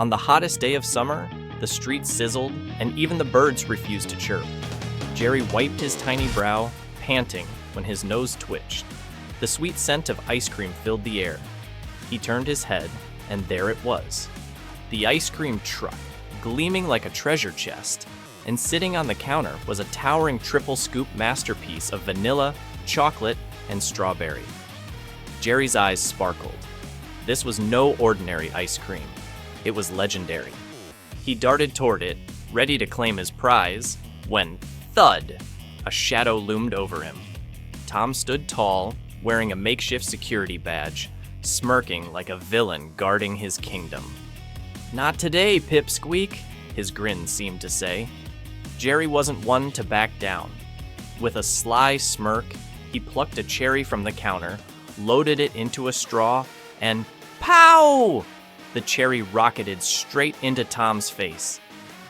On the hottest day of summer, the street sizzled and even the birds refused to chirp. Jerry wiped his tiny brow, panting, when his nose twitched. The sweet scent of ice cream filled the air. He turned his head, and there it was. The ice cream truck, gleaming like a treasure chest, and sitting on the counter was a towering triple scoop masterpiece of vanilla, chocolate, and strawberry. Jerry's eyes sparkled. This was no ordinary ice cream. It was legendary. He darted toward it, ready to claim his prize, when thud! A shadow loomed over him. Tom stood tall, wearing a makeshift security badge, smirking like a villain guarding his kingdom. "Not today, Pipsqueak," his grin seemed to say. Jerry wasn't one to back down. With a sly smirk, he plucked a cherry from the counter, loaded it into a straw, and pow! The cherry rocketed straight into Tom's face.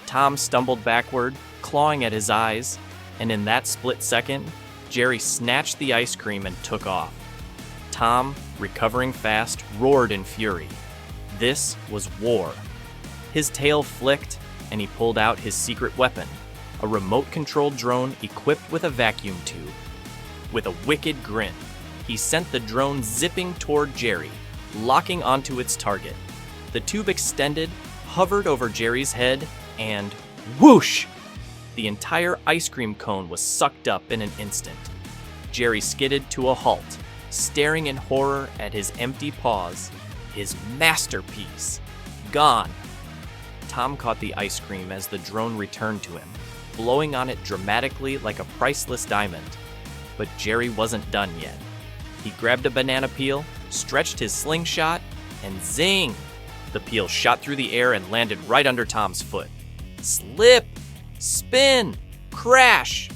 Tom stumbled backward, clawing at his eyes, and in that split second, Jerry snatched the ice cream and took off. Tom, recovering fast, roared in fury. This was war. His tail flicked, and he pulled out his secret weapon, a remote-controlled drone equipped with a vacuum tube. With a wicked grin, he sent the drone zipping toward Jerry, locking onto its target. The tube extended, hovered over Jerry's head, and whoosh! The entire ice cream cone was sucked up in an instant. Jerry skidded to a halt, staring in horror at his empty paws. His masterpiece, gone. Tom caught the ice cream as the drone returned to him, blowing on it dramatically like a priceless diamond. But Jerry wasn't done yet. He grabbed a banana peel, stretched his slingshot, and zing! The peel shot through the air and landed right under Tom's foot. Slip! Spin! Crash!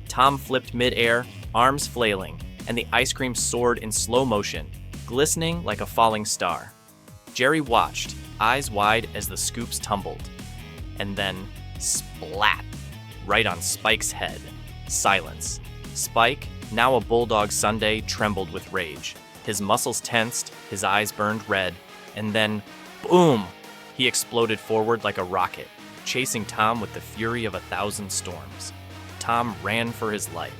Tom flipped mid-air, arms flailing, and the ice cream soared in slow motion, glistening like a falling star. Jerry watched, eyes wide as the scoops tumbled. And then, splat! Right on Spike's head. Silence. Spike, now a bulldog Sunday, trembled with rage. His muscles tensed, his eyes burned red, and then, boom! He exploded forward like a rocket, chasing Tom with the fury of 1,000 storms. Tom ran for his life,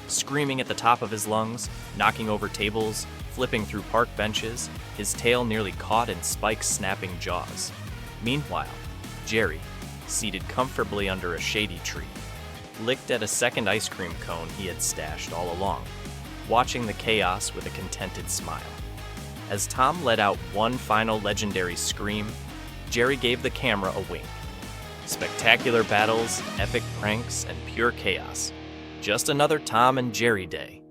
screaming at the top of his lungs, knocking over tables, flipping through park benches, his tail nearly caught in Spike's snapping jaws. Meanwhile, Jerry, seated comfortably under a shady tree, licked at a second ice cream cone he had stashed all along, watching the chaos with a contented smile. As Tom let out one final legendary scream, Jerry gave the camera a wink. Spectacular battles, epic pranks, and pure chaos. Just another Tom and Jerry day.